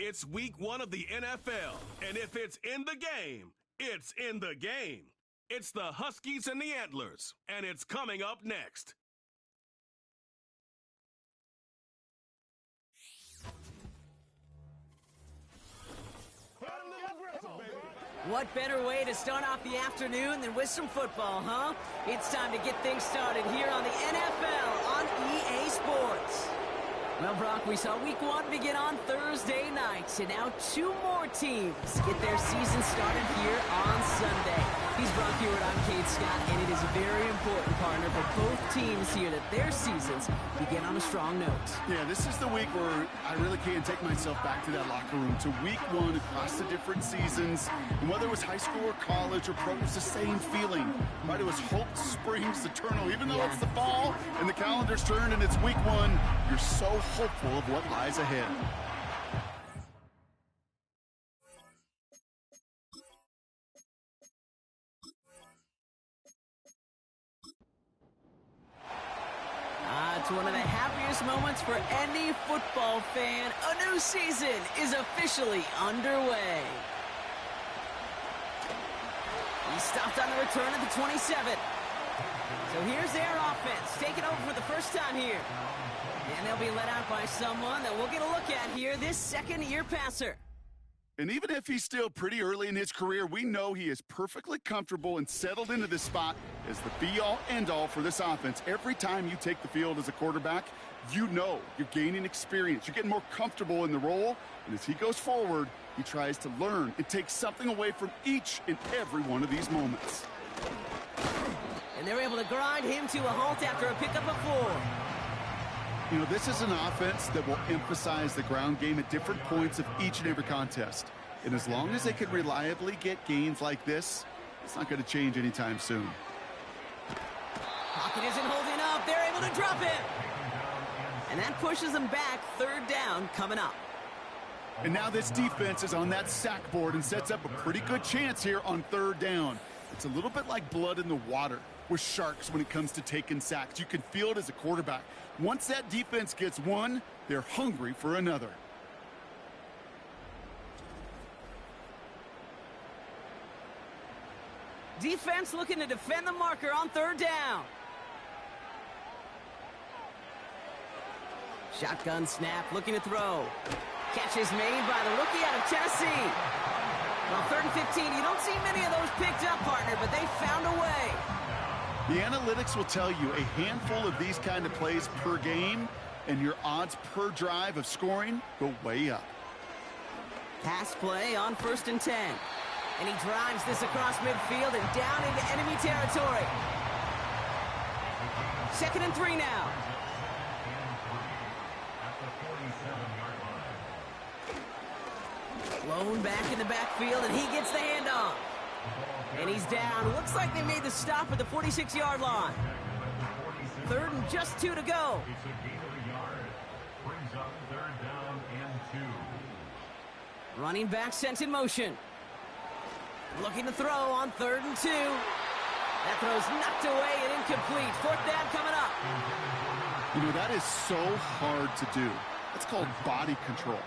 It's week 1 of the NFL, and if it's in the game, it's in the game. It's the Huskies and the Antlers, and it's coming up next. What better way to start off the afternoon than with some football, huh? It's time to get things started here on the NFL on EA Sports. Well, Brock, we saw week 1 begin on Thursday night, and now 2 more teams get their season started here on Sunday. He's Brock Hewitt, I'm Kate Scott, and it is very important, partner, for both teams here that their seasons begin on a strong note. Yeah, this is the week where I really can't take myself back to that locker room, to week 1 across the different seasons. And whether it was high school or college or pro, it's the same feeling. Right? It was hope springs eternal. Even though it's the fall and the calendar's turned and it's week 1, you're so hopeful of what lies ahead. It's one of the happiest moments for any football fan. A new season is officially underway. He stopped on the return at the 27. So here's their offense, taking over for the first time here. And they'll be let out by someone that we'll get a look at here, this second-year passer. And even if he's still pretty early in his career, we know he is perfectly comfortable and settled into this spot as the be-all, end-all for this offense. Every time you take the field as a quarterback, you know you're gaining experience. You're getting more comfortable in the role. And as he goes forward, he tries to learn and take something away from each and every one of these moments. And they're able to grind him to a halt after a pickup of 4. You know, this is an offense that will emphasize the ground game at different points of each and every contest. And as long as they can reliably get gains like this, it's not going to change anytime soon. Pocket isn't holding up. They're able to drop it. And that pushes them back. 3rd down coming up. And now this defense is on that sack board and sets up a pretty good chance here on 3rd down. It's a little bit like blood in the water with sharks when it comes to taking sacks. You can feel it as a quarterback. Once that defense gets one, they're hungry for another. Defense looking to defend the marker on 3rd down. Shotgun snap, looking to throw. Catch is made by the rookie out of Tennessee. Well, 3rd and 15, you don't see many of those picked up, partner, but they found a way. The analytics will tell you a handful of these kind of plays per game, and your odds per drive of scoring go way up. Pass play on 1st and 10. And he drives this across midfield and down into enemy territory. 2nd and 3 now. Blown back in the backfield, and he gets the handoff. And he's down. Looks like they made the stop at the 46-yard line. 3rd and just 2 to go. Running back sent in motion. Looking to throw on 3rd and 2. That throw's knocked away and incomplete. 4th down coming up. You know, that is so hard to do. It's called body control.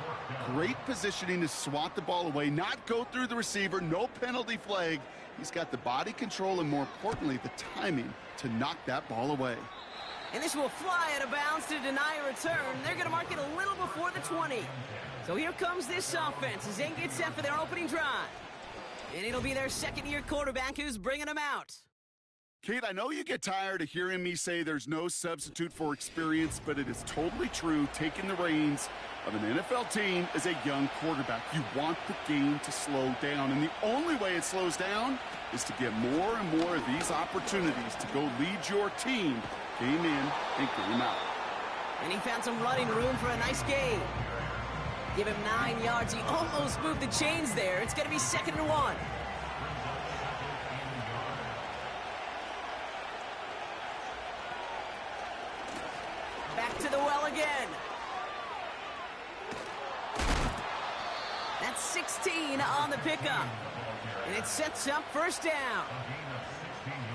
Great positioning to swat the ball away, not go through the receiver, no penalty flag. He's got the body control and, more importantly, the timing to knock that ball away. And this will fly out of bounds to deny a return. They're going to mark it a little before the 20. So here comes this offense as they get set for their opening drive. And it'll be their 2nd-year quarterback who's bringing them out. Kate, I know you get tired of hearing me say there's no substitute for experience, but it is totally true. Taking the reins of an NFL team as a young quarterback, you want the game to slow down, and the only way it slows down is to get more and more of these opportunities to go lead your team game in and game out. And he found some running room for a nice gain. Give him 9 yards. He almost moved the chains there. It's going to be 2nd and 1. Back to the well again. That's 16 on the pickup. And it sets up 1st down.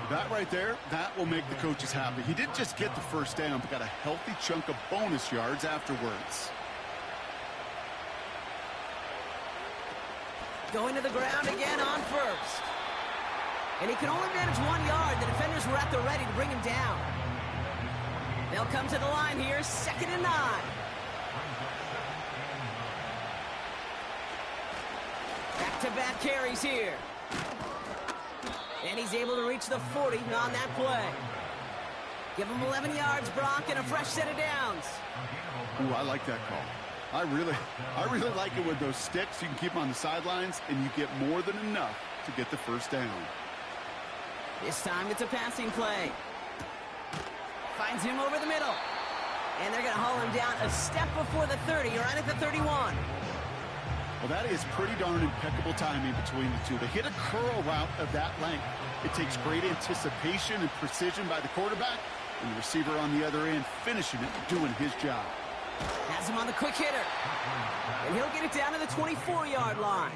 That right there, that will make the coaches happy. He didn't just get the 1st down, but got a healthy chunk of bonus yards afterwards. Going to the ground again on first. And he can only manage 1 yard. The defenders were at the ready to bring him down. They'll come to the line here, 2nd and 9. Back-to-back carries here. And he's able to reach the 40 on that play. Give him 11 yards, Brock, and a fresh set of downs. Ooh, I like that call. I really like it with those sticks. You can keep them on the sidelines, and you get more than enough to get the first down. This time it's a passing play. Finds him over the middle. And they're going to haul him down a step before the 30, right at the 31. Well, that is pretty darn impeccable timing between the two. They hit a curl route of that length. It takes great anticipation and precision by the quarterback, and the receiver on the other end finishing it, doing his job. Has him on the quick hitter. And he'll get it down to the 24-yard line.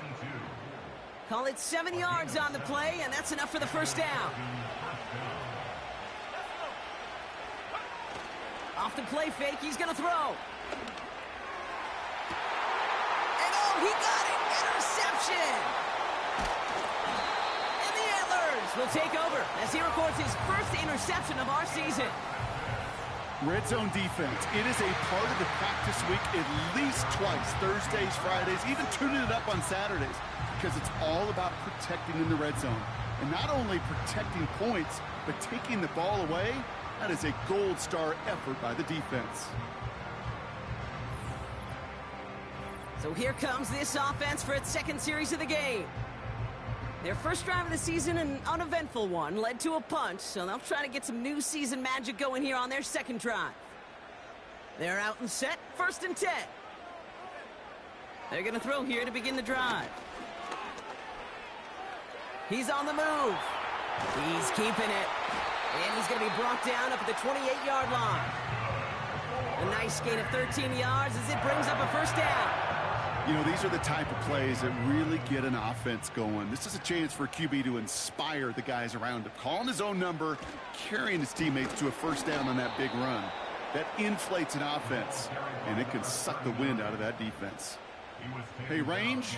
Call it 7 yards on the play, and that's enough for the first down. Off the play fake, he's going to throw. And oh, he got it! Interception! And the Antlers will take over as he records his first interception of our season. Red zone defense. It is a part of the practice week at least twice, Thursdays, Fridays, even tuning it up on Saturdays, because it's all about protecting in the red zone. And not only protecting points, but taking the ball away. That is a gold star effort by the defense. So here comes this offense for its second series of the game. Their first drive of the season, an uneventful one, led to a punt, so they'll try to get some new season magic going here on their second drive. They're out and set, 1st and 10. They're going to throw here to begin the drive. He's on the move. He's keeping it. And he's going to be brought down up at the 28-yard line. A nice gain of 13 yards as it brings up a first down. You know, these are the type of plays that really get an offense going. This is a chance for QB to inspire the guys around him. Calling his own number, carrying his teammates to a first down on that big run. That inflates an offense, and it can suck the wind out of that defense. Hey, range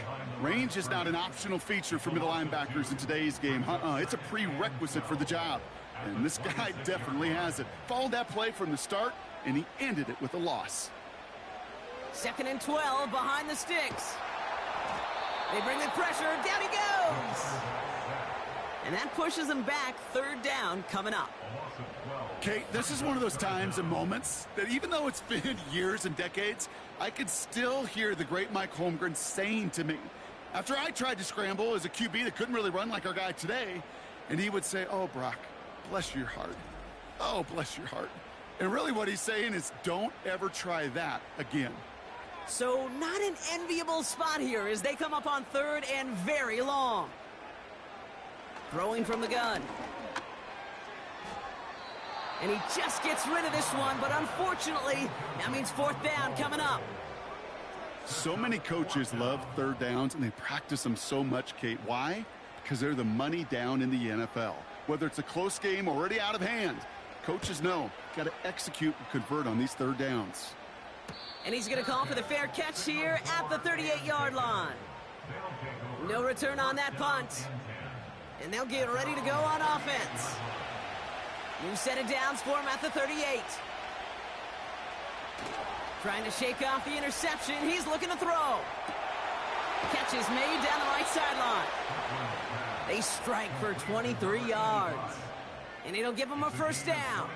is not an optional feature for middle linebackers in today's game. It's a prerequisite for the job, and this guy definitely has it. Followed that play from the start, and he ended it with a loss. 2nd and 12 behind the sticks. They bring the pressure. Down he goes. And that pushes him back. 3rd down coming up. Kate, this is one of those times and moments that even though it's been years and decades, I can still hear the great Mike Holmgren saying to me, after I tried to scramble as a QB that couldn't really run like our guy today, and he would say, "Oh, Brock, bless your heart. Oh, bless your heart." And really what he's saying is don't ever try that again. So not an enviable spot here as they come up on 3rd and very long. Throwing from the gun. And he just gets rid of this one, but unfortunately, that means 4th down coming up. So many coaches love 3rd downs, and they practice them so much, Kate. Why? Because they're the money down in the NFL. Whether it's a close game already out of hand, coaches know, got to execute and convert on these 3rd downs. And he's going to call for the fair catch here at the 38-yard line. No return on that punt. And they'll get ready to go on offense. New set of downs for him at the 38. Trying to shake off the interception. He's looking to throw. Catch is made down the right sideline. They strike for 23 yards. And it'll give him a first down.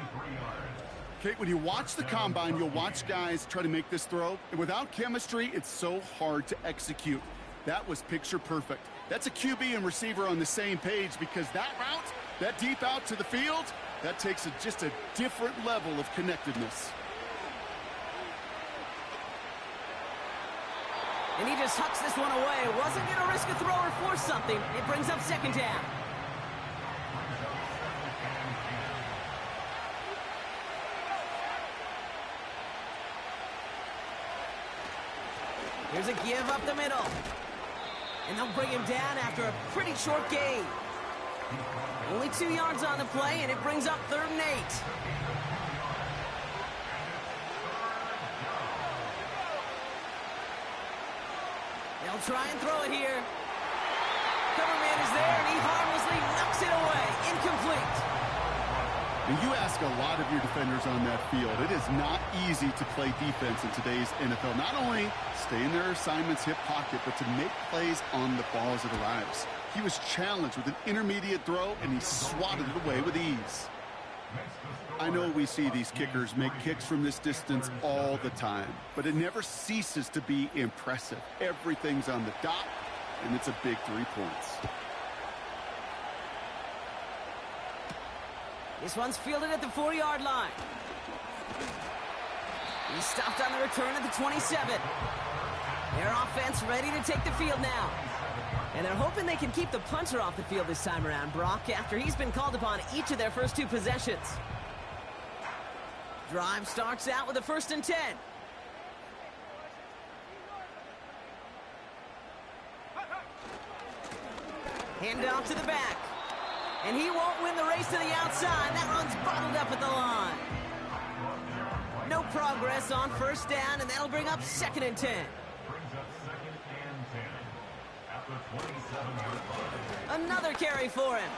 Kate, when you watch the combine, you'll watch guys try to make this throw. And without chemistry, it's so hard to execute. That was picture perfect. That's a QB and receiver on the same page because that route, that deep out to the field, that takes just a different level of connectedness. And he just hucks this one away. Wasn't going to risk a throw or force something. It brings up 2nd down. Here's a give up the middle. And they'll bring him down after a pretty short gain. Only 2 yards on the play, and it brings up 3rd and 8. They'll try and throw it here. Cover man is there, and he harmlessly knocks it away. Incomplete. And you ask a lot of your defenders on that field. It is not easy to play defense in today's NFL. Not only stay in their assignment's hip pocket, but to make plays on the ball as it arrives. He was challenged with an intermediate throw, and he swatted it away with ease. I know we see these kickers make kicks from this distance all the time, but it never ceases to be impressive. Everything's on the dot, and it's a big 3 points. This one's fielded at the 4-yard line. He's stopped on the return at the 27. Their offense ready to take the field now. And they're hoping they can keep the punter off the field this time around, Brock, after he's been called upon each of their first 2 possessions. Drive starts out with a 1st and 10. Hand off to the back. And he won't win the race to the outside. That run's bottled up at the line. No progress on 1st down, and that'll bring up 2nd and 10. Another carry for him.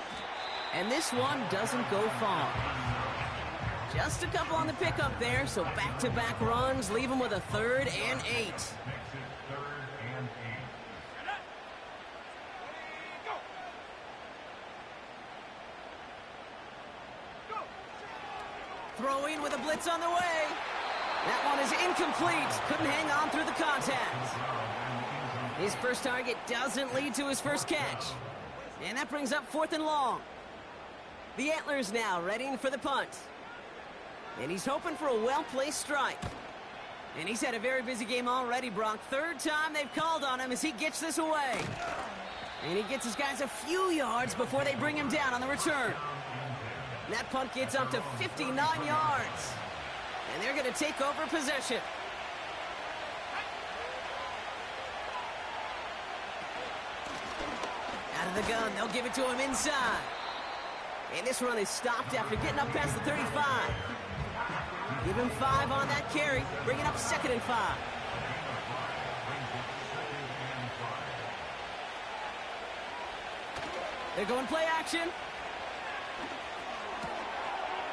And this one doesn't go far. Just a couple on the pickup there, so back-to-back runs leave him with a 3rd and 8. Throwing with a blitz on the way. That one is incomplete. Couldn't hang on through the contact. His first target doesn't lead to his first catch. And that brings up 4th and long. The Antlers now readying for the punt. And he's hoping for a well-placed strike. And he's had a very busy game already, Brock. 3rd time they've called on him as he gets this away. And he gets his guys a few yards before they bring him down on the return. That punt gets up to 59 yards. And they're going to take over possession. Out of the gun, they'll give it to him inside. And this run is stopped after getting up past the 35. Give him 5 on that carry, bringing up 2nd and 5. They're going play action.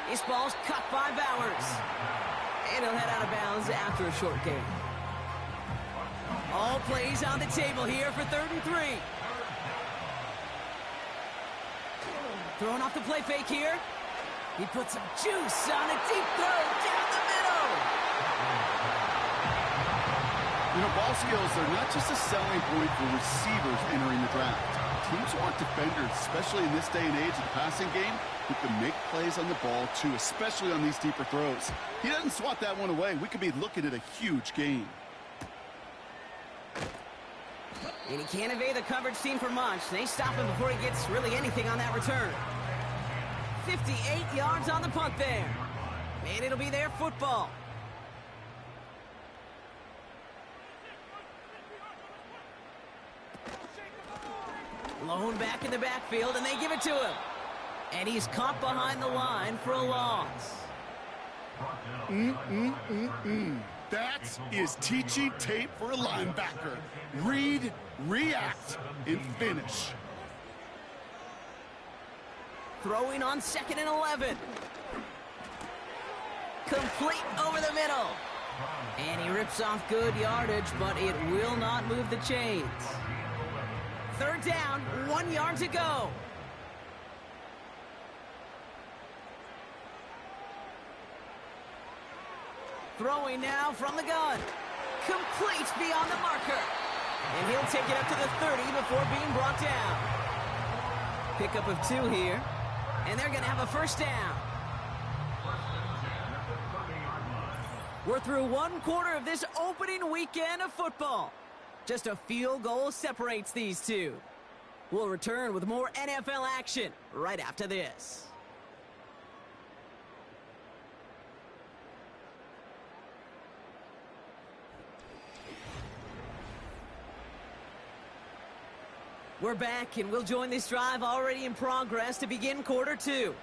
This ball's cut by Bowers. And he'll head out of bounds after a short gain. All plays on the table here for 3rd and 3. Throwing off the play fake here. He puts some juice on a deep throw down the middle. You know, ball skills are not just a selling point for receivers entering the draft. Teams want defenders, especially in this day and age of the passing game, who can make plays on the ball, too, especially on these deeper throws. He doesn't swat that one away. We could be looking at a huge gain. And he can't evade the coverage team for much. They stop him before he gets really anything on that return. 58 yards on the punt there. And it'll be their football. Lone back in the backfield, and they give it to him. And he's caught behind the line for a loss. That is teaching tape for a linebacker. Read, react, and finish. Throwing on 2nd and 11. Complete over the middle. And he rips off good yardage, but it will not move the chains. 3rd down, 1 yard to go. Throwing now from the gun. Complete beyond the marker. And he'll take it up to the 30 before being brought down. Pickup of 2 here. And they're going to have a 1st down. We're through 1 quarter of this opening weekend of football. Just a field goal separates these two. We'll return with more NFL action right after this. We're back, and we'll join this drive already in progress to begin quarter 2.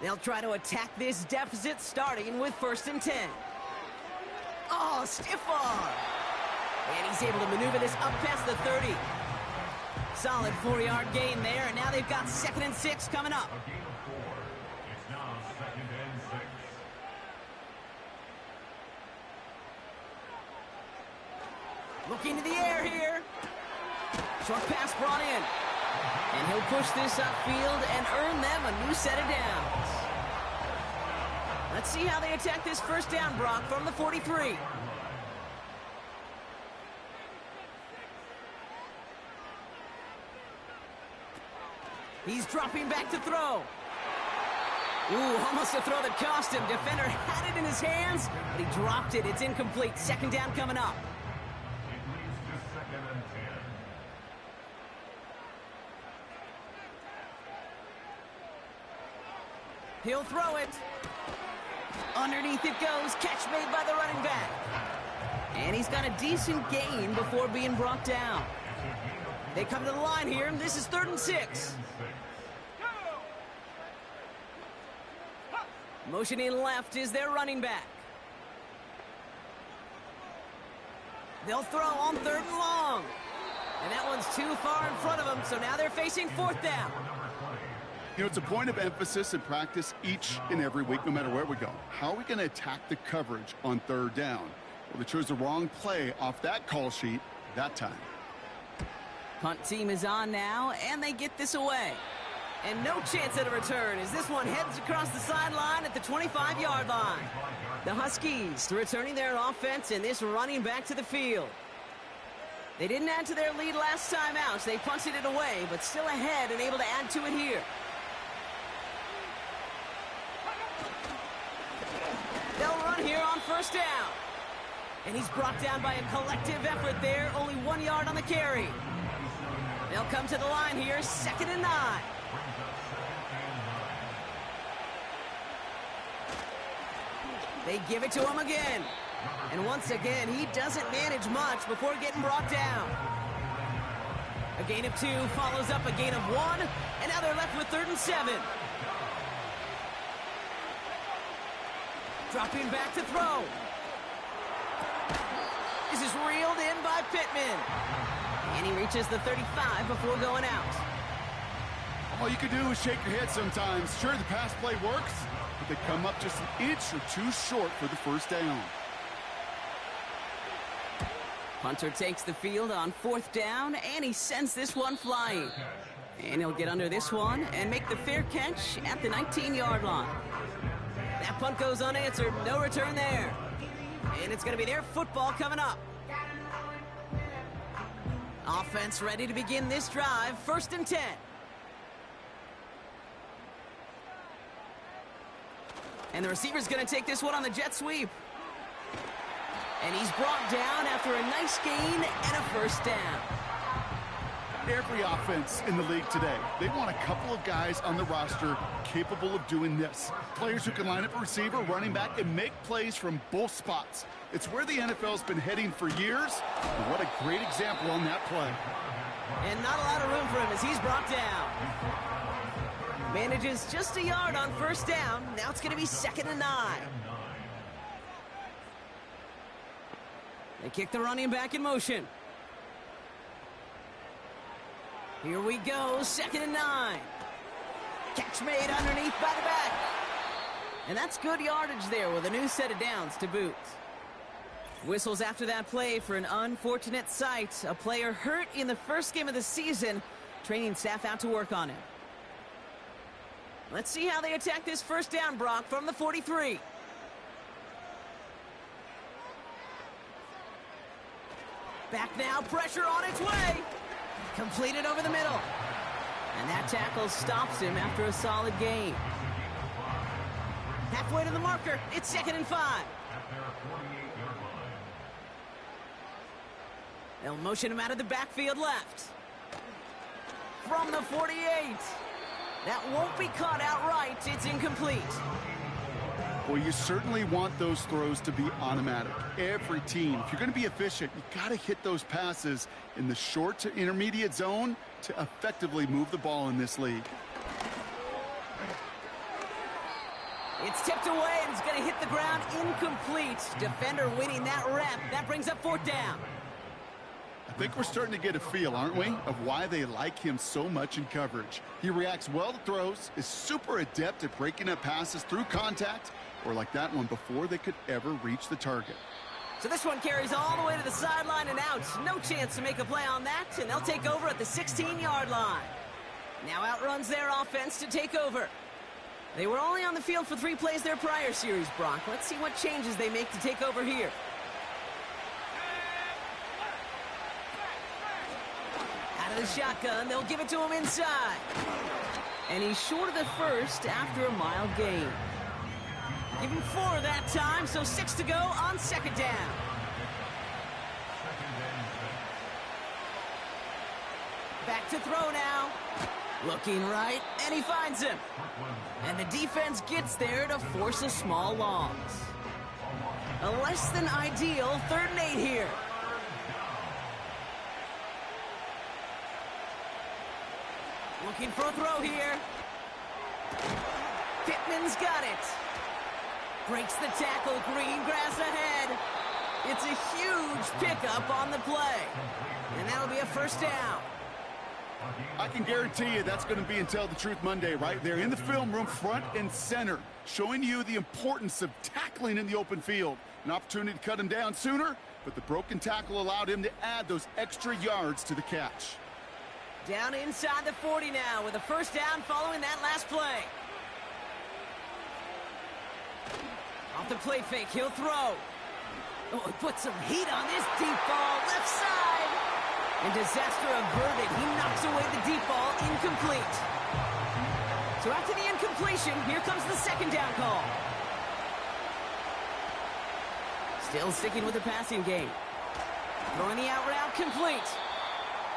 They'll try to attack this deficit starting with 1st and 10. Oh, stiff arm. And he's able to maneuver this up past the 30. Solid 4-yard gain there, and now they've got 2nd and 6 coming up. A gain of 4. It's now 2nd and 6. Looking to the air here. Short pass brought in. And he'll push this upfield and earn them a new set of downs. Let's see how they attack this first down, Brock, from the 43. He's dropping back to throw. Ooh, almost a throw that cost him. Defender had it in his hands, but he dropped it. It's incomplete. 2nd down coming up. It leads to 2nd and 10. He'll throw it. Underneath it goes. Catch made by the running back. And he's got a decent gain before being brought down. They come to the line here. This is 3rd and 6. Motioning left is their running back. They'll throw on 3rd and long. And that one's too far in front of them, so now they're facing 4th down. You know, it's a point of emphasis in practice each and every week, no matter where we go. How are we going to attack the coverage on 3rd down? Well, they chose the wrong play off that call sheet that time. Punt team is on now, and they get this away. And no chance at a return as this one heads across the sideline at the 25-yard line. The Huskies returning their offense and this running back to the field. They didn't add to their lead last time out. They punted it away, but still ahead and able to add to it here. They'll run here on 1st down. And he's brought down by a collective effort there. Only 1 yard on the carry. They'll come to the line here, 2nd and 9. They give it to him again. And once again, he doesn't manage much before getting brought down. A gain of 2 follows up a gain of 1. And now they're left with 3rd and 7. Dropping back to throw. This is reeled in by Pittman. And he reaches the 35 before going out. All you can do is shake your head sometimes. Sure, the pass play works, but they come up just an inch or 2 short for the 1st down. Hunter takes the field on 4th down, and he sends this one flying. And he'll get under this one and make the fair catch at the 19-yard line. That punt goes unanswered. No return there. And it's going to be their football coming up. Offense ready to begin this drive. 1st and 10. And the receiver's going to take this one on the jet sweep. And he's brought down after a nice gain and a 1st down. Every offense in the league today, they want a couple of guys on the roster capable of doing this. Players who can line up a receiver, running back, and make plays from both spots. It's where the NFL's been heading for years, and what a great example on that play. And not a lot of room for him as he's brought down. Manages just a yard on 1st down. Now it's going to be 2nd and 9. They kick the running back in motion. Here we go, 2nd and 9. Catch made underneath by the back. And that's good yardage there with a new set of downs to boot. Whistles after that play for an unfortunate sight. A player hurt in the first game of the season. Training staff out to work on him. Let's see how they attack this 1st down, Brock, from the 43. Back now, pressure on its way. Completed over the middle. And that tackle stops him after a solid gain. Halfway to the marker, it's 2nd and 5. They'll motion him out of the backfield left. From the 48. That won't be caught outright. It's incomplete. Well, you certainly want those throws to be automatic. Every team, if you're going to be efficient, you got to hit those passes in the short to intermediate zone to effectively move the ball in this league. It's tipped away and it's going to hit the ground incomplete. Defender winning that rep. That brings up 4th down. I think we're starting to get a feel, aren't we, of why they like him so much in coverage. He reacts well to throws, is super adept at breaking up passes through contact, or like that one before they could ever reach the target. So this one carries all the way to the sideline and out. No chance to make a play on that, and they'll take over at the 16-yard line. Now outruns their offense to take over. They were only on the field for 3 plays their prior series, Brock. Let's see what changes they make to take over here. Out of the shotgun, they'll give it to him inside. And he's short of the first after a mild gain. Give him 4 that time, so 6 to go on second down. Back to throw now. Looking right, and he finds him. And the defense gets there to force a small loss. A less than ideal 3rd and 8 here. Looking for a throw here. Pittman's got it. Breaks the tackle, green grass ahead. It's a huge pickup on the play. And that'll be a first down. I can guarantee you that's going to be Tell the Truth Monday right there in the film room, front and center, showing you the importance of tackling in the open field. An opportunity to cut him down sooner, but the broken tackle allowed him to add those extra yards to the catch. Down inside the 40 now with a first down following that last play. Off the play fake, he'll throw. Oh, he put some heat on this deep ball, left side. And disaster averted, he knocks away the deep ball, incomplete. So after the incompletion, here comes the second down call. Still sticking with the passing game. Throwing the out route complete.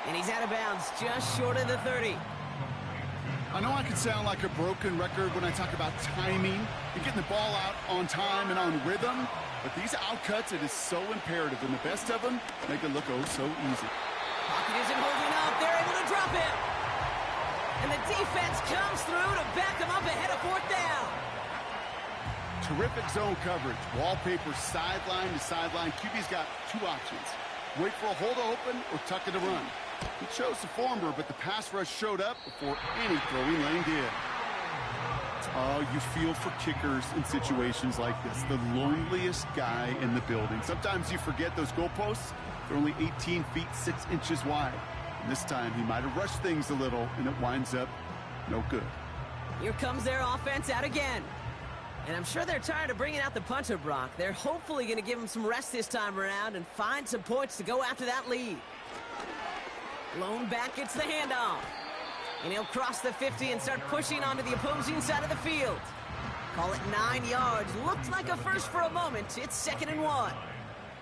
And he's out of bounds, just short of the 30. I know I can sound like a broken record when I talk about timing and getting the ball out on time and on rhythm, but these outcuts, it is so imperative, and the best of them make it look oh so easy. Pocket isn't holding up. They're able to drop him. And the defense comes through to back him up ahead of 4th down. Terrific zone coverage. Wallpaper sideline to sideline. QB's got 2 options. Wait for a hole to open or tuck it to run. He chose the former, but the pass rush showed up before any throwing lane did. Oh, you feel for kickers in situations like this. The loneliest guy in the building. Sometimes you forget those goalposts. They're only 18 feet 6 inches wide. And this time he might have rushed things a little, and it winds up no good. Here comes their offense out again. And I'm sure they're tired of bringing out the punter, Brock. They're hopefully going to give him some rest this time around and find some points to go after that lead. Blown back gets the handoff. And he'll cross the 50 and start pushing onto the opposing side of the field. Call it 9 yards. Looked like a first for a moment. It's 2nd and 1.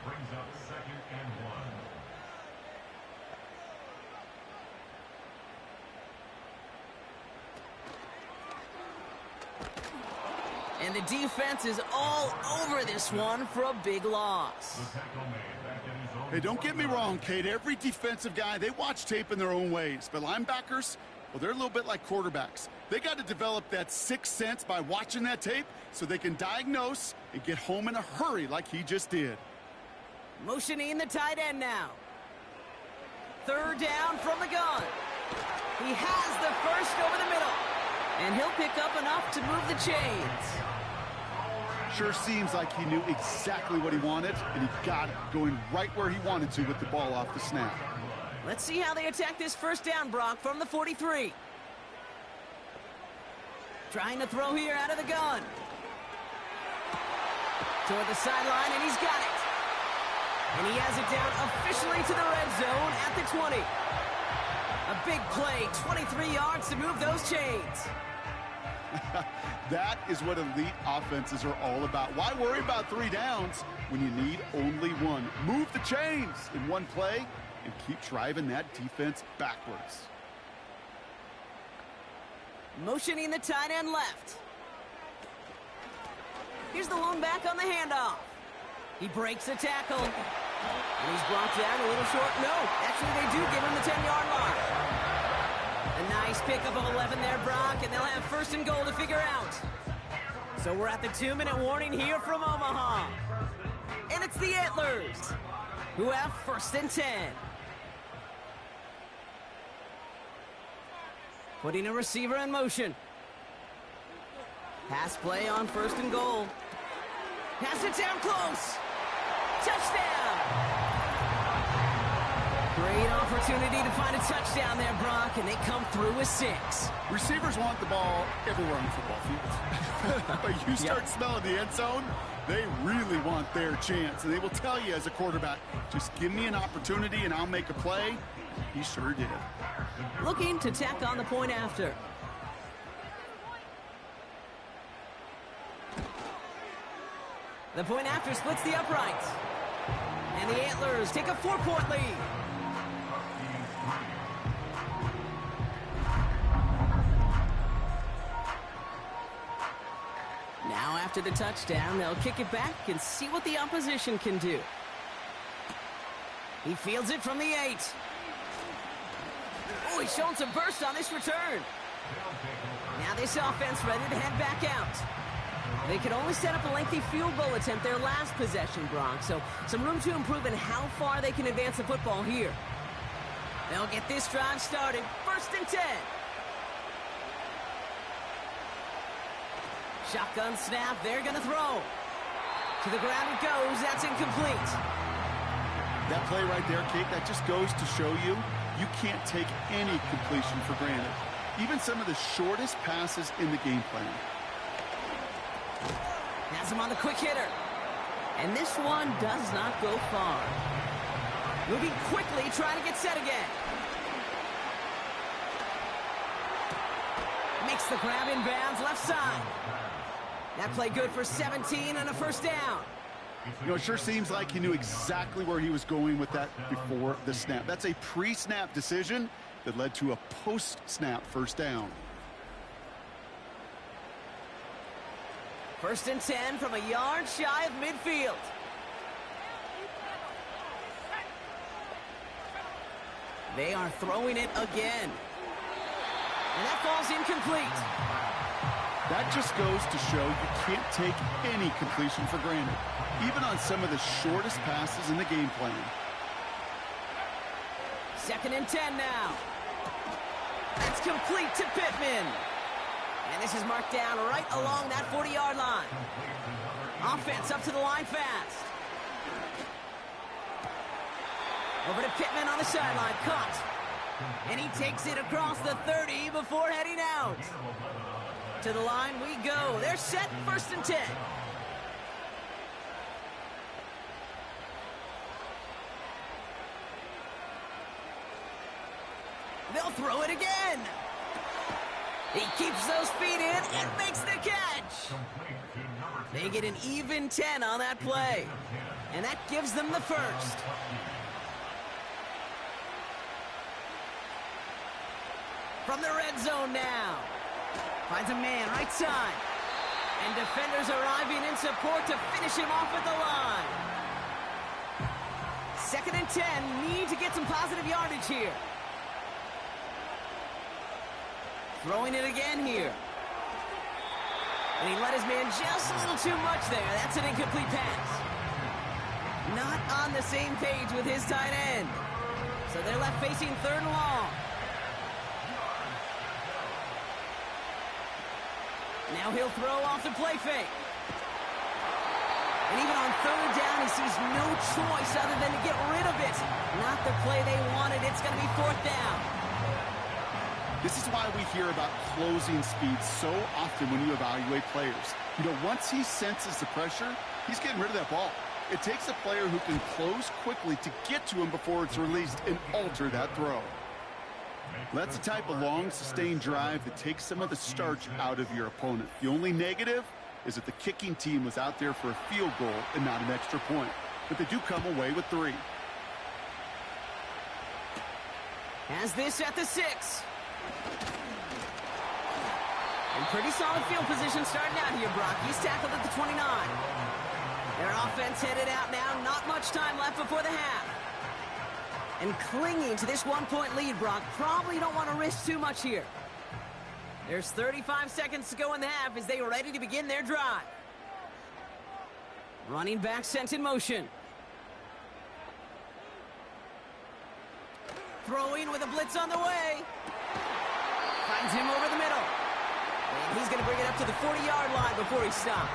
Brings up 2nd and 1. And the defense is all over this one for a big loss. Hey, don't get me wrong, Kate. Every defensive guy, they watch tape in their own ways. But linebackers, well, they're a little bit like quarterbacks. They got to develop that sixth sense by watching that tape so they can diagnose and get home in a hurry like he just did. Motioning the tight end now. 3rd down from the gun. He has the first over the middle. And he'll pick up enough to move the chains. Sure seems like he knew exactly what he wanted, and he got it, going right where he wanted to with the ball off the snap. Let's see how they attack this first down, Brock, from the 43. Trying to throw here out of the gun. Toward the sideline, and he's got it. And he has it down officially to the red zone at the 20. A big play, 23 yards to move those chains. That is what elite offenses are all about. Why worry about 3 downs when you need only 1? Move the chains in one play and keep driving that defense backwards. Motioning the tight end left. Here's the lone back on the handoff. He breaks a tackle. And he's brought down a little short. No, actually they do give him the 10-yard line. A nice pickup of 11 there, Brock, and they'll have 1st and goal to figure out. So we're at the 2-minute warning here from Omaha. And it's the Antlers, who have 1st and 10. Putting a receiver in motion. Pass play on 1st and goal. Pass it down close. Touchdown! Great opportunity to find a touchdown there, Brock, and they come through with 6. Receivers want the ball everywhere on the football field. But you start smelling the end zone, they really want their chance. And they will tell you as a quarterback, just give me an opportunity and I'll make a play. He sure did. Looking to tack on the point after. The point after splits the uprights. And the Antlers take a 4-point lead. Now after the touchdown, they'll kick it back and see what the opposition can do. He fields it from the 8. Oh, he's showing some burst on this return. Now this offense ready to head back out. They could only set up a lengthy field goal attempt their last possession, Brock, so some room to improve in how far they can advance the football here. They'll get this drive started. 1st and 10. Shotgun snap. They're going to throw. To the ground it goes. That's incomplete. That play right there, Kate, that just goes to show you can't take any completion for granted. Even some of the shortest passes in the game plan. Has him on the quick hitter. And this one does not go far. Moving quickly, trying to get set again. Makes the grab in bounds, left side. That play good for 17 and a 1st down. You know, it sure seems like he knew exactly where he was going with that before the snap. That's a pre-snap decision that led to a post-snap 1st down. 1st and 10 from a yard shy of midfield. They are throwing it again. And that falls incomplete. That just goes to show you can't take any completion for granted, even on some of the shortest passes in the game plan. 2nd and 10 now. That's complete to Pittman. And this is marked down right along that 40-yard line. Offense up to the line fast. Over to Pittman on the sideline. Caught. And he takes it across the 30 before heading out. To the line we go. They're set. 1st and 10. They'll throw it again. He keeps those feet in and makes the catch. They get an even 10 on that play. And that gives them the 1st. From the red zone now. Finds a man right side. And defenders arriving in support to finish him off at the line. 2nd and 10. Need to get some positive yardage here. Throwing it again here. And he let his man just a little too much there. That's an incomplete pass. Not on the same page with his tight end. So they're left facing 3rd and long. Now he'll throw off the play fake. And even on 3rd down, he sees no choice other than to get rid of it. Not the play they wanted. It's going to be 4th down. This is why we hear about closing speed so often when you evaluate players. You know, once he senses the pressure, he's getting rid of that ball. It takes a player who can close quickly to get to him before it's released and alter that throw. That's the type of long, sustained drive that takes some of the starch out of your opponent. The only negative is that the kicking team was out there for a field goal and not an extra point. But they do come away with 3. Has this at the 6. And pretty solid field position starting out here, Brock. He's tackled at the 29. Their offense headed out now. Not much time left before the half. And clinging to this 1-point lead, Brock. Probably don't want to risk too much here. There's 35 seconds to go in the half as they are ready to begin their drive. Running back sent in motion. Throwing with a blitz on the way. Finds him over the middle. And he's going to bring it up to the 40-yard line before he stopped.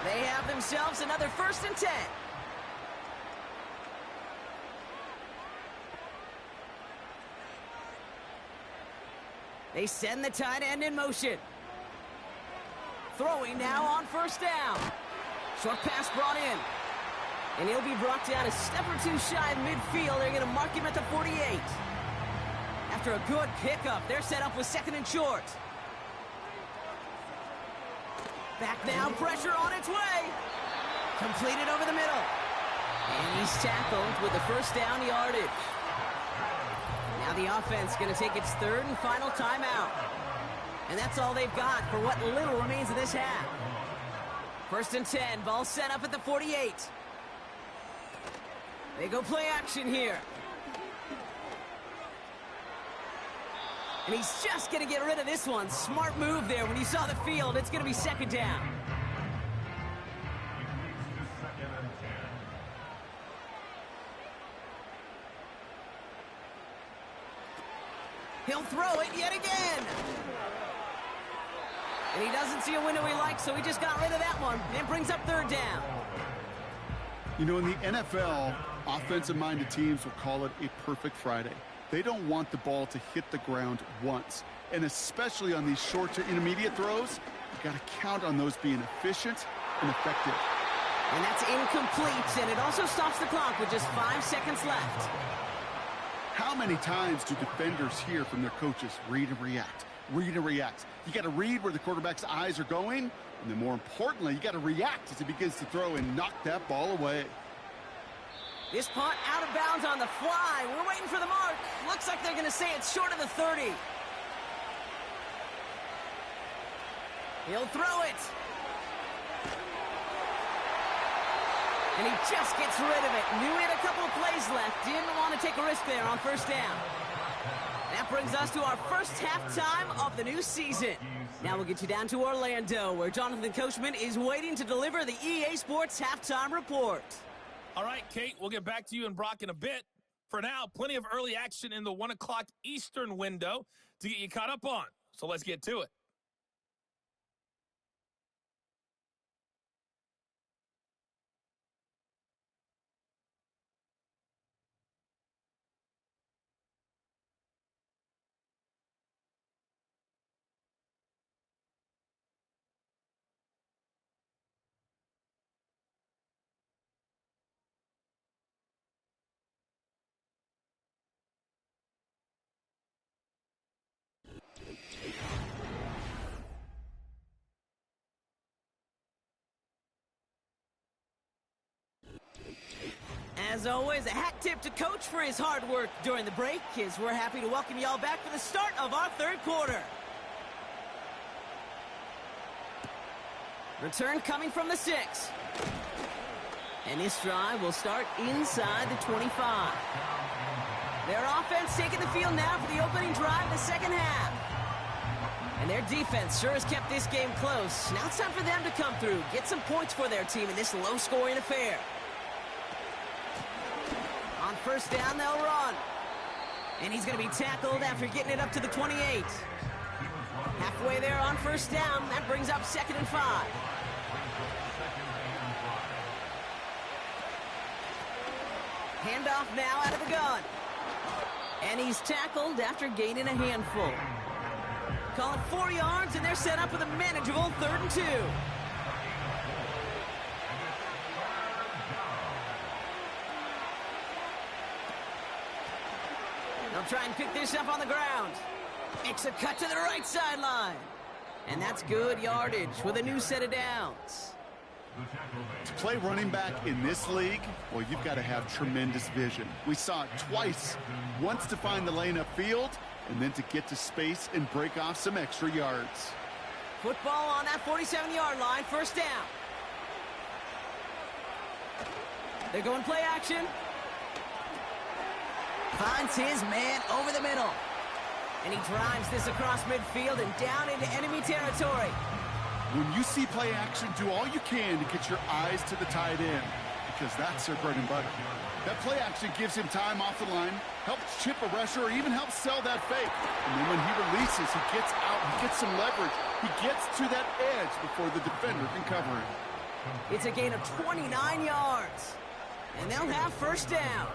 They have themselves another 1st and 10. They send the tight end in motion. Throwing now on 1st down. Short pass brought in. And he'll be brought down a step or two shy of midfield. They're going to mark him at the 48. After a good pickup, they're set up with 2nd and short. Back now, pressure on its way. Completed over the middle. And he's tackled with the 1st down yardage. Now the offense going to take its 3rd and final timeout. And that's all they've got for what little remains of this half. 1st and 10, ball set up at the 48. They go play action here. And he's just going to get rid of this one. Smart move there. When you saw the field, it's going to be 2nd down. He'll throw it yet again. And he doesn't see a window he likes, so he just got rid of that one. And brings up 3rd down. You know, in the NFL, offensive-minded teams will call it a perfect Friday. They don't want the ball to hit the ground once. And especially on these short to intermediate throws, you got to count on those being efficient and effective. And that's incomplete, and it also stops the clock with just 5 seconds left. How many times do defenders hear from their coaches, read and react, read and react? You got to read where the quarterback's eyes are going, and then more importantly, you got to react as he begins to throw and knock that ball away. This punt out of bounds on the fly. We're waiting for the mark. Looks like they're going to say it's short of the 30. He'll throw it. And he just gets rid of it. Knew he had a couple of plays left. Didn't want to take a risk there on 1st down. That brings us to our first halftime of the new season. Now we'll get you down to Orlando, where Jonathan Coachman is waiting to deliver the EA Sports halftime report. All right, Kate, we'll get back to you and Brock in a bit. For now, plenty of early action in the 1 o'clock Eastern window to get you caught up on. So let's get to it. As always, a hat tip to Coach for his hard work during the break, as we're happy to welcome y'all back for the start of our 3rd quarter. Return coming from the 6. And this drive will start inside the 25. Their offense taking the field now for the opening drive of the 2nd half. And their defense sure has kept this game close. Now it's time for them to come through, get some points for their team in this low-scoring affair. On 1st down, they'll run. And he's going to be tackled after getting it up to the 28. Halfway there on 1st down. That brings up 2nd and 5. Handoff now out of the gun. And he's tackled after gaining a handful. Call it 4 yards, and they're set up with a manageable 3rd and 2. They'll try and pick this up on the ground. Makes a cut to the right sideline. And that's good yardage with a new set of downs. To play running back in this league, well, you've got to have tremendous vision. We saw it twice. Once to find the lane upfield, and then to get to space and break off some extra yards. Football on that 47-yard line, 1st down. They're going play action. Finds his man over the middle. And he drives this across midfield and down into enemy territory. When you see play action, do all you can to get your eyes to the tight end, because that's their bread and butter. That play actually gives him time off the line, helps chip a rusher, or even helps sell that fake. And then when he releases, he gets out, he gets some leverage. He gets to that edge before the defender can cover him. It's a gain of 29 yards. And they'll have first down.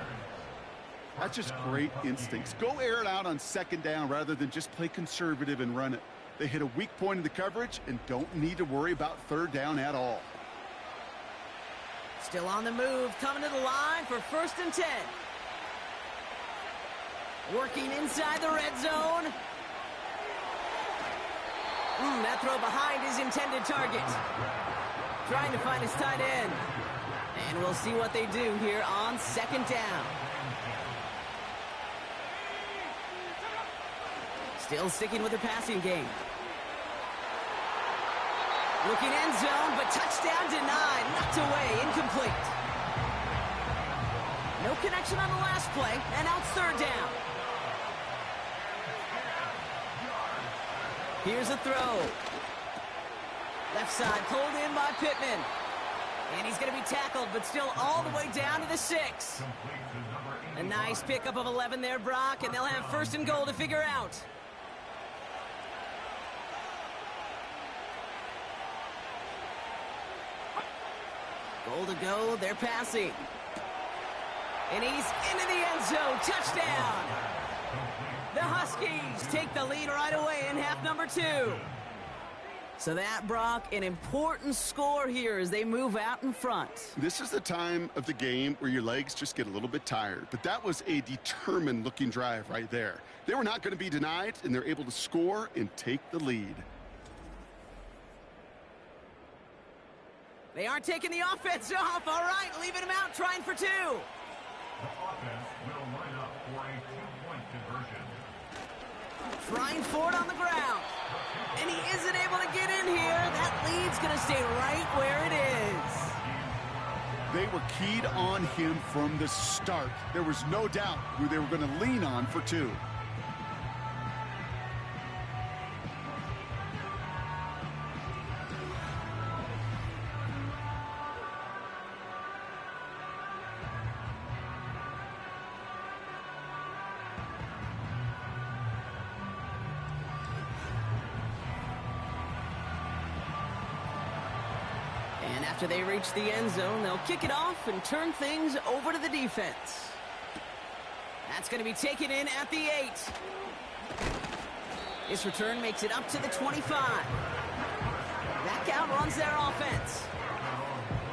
That's just great instincts. Go air it out on second down rather than just play conservative and run it. They hit a weak point in the coverage and don't need to worry about third down at all. Still on the move, coming to the line for 1st and 10. Working inside the red zone. That throw behind his intended target. Trying to find his tight end. And we'll see what they do here on 2nd down. Still sticking with the passing game. Looking end zone, but touchdown denied. Knocked away, incomplete. No connection on the last play, and now it's 3rd down. Here's a throw. Left side pulled in by Pittman. And he's going to be tackled, but still all the way down to the 6. A nice pickup of 11 there, Brock, and they'll have 1st and goal to figure out. Goal to go, they're passing. And he's into the end zone, touchdown! The Huskies take the lead right away in half number 2. So that, Brock, an important score here as they move out in front. This is the time of the game where your legs just get a little bit tired. But that was a determined-looking drive right there. They were not going to be denied, and they're able to score and take the lead. They aren't taking the offense off. All right, leaving them out, trying for 2. The offense will line up for a 2-point conversion. Trying for it on the ground. And he isn't able to get in here. That lead's going to stay right where it is. They were keyed on him from the start. There was no doubt who they were going to lean on for 2. After they reach the end zone, they'll kick it off and turn things over to the defense. That's going to be taken in at the 8. This return makes it up to the 25. That outruns their offense.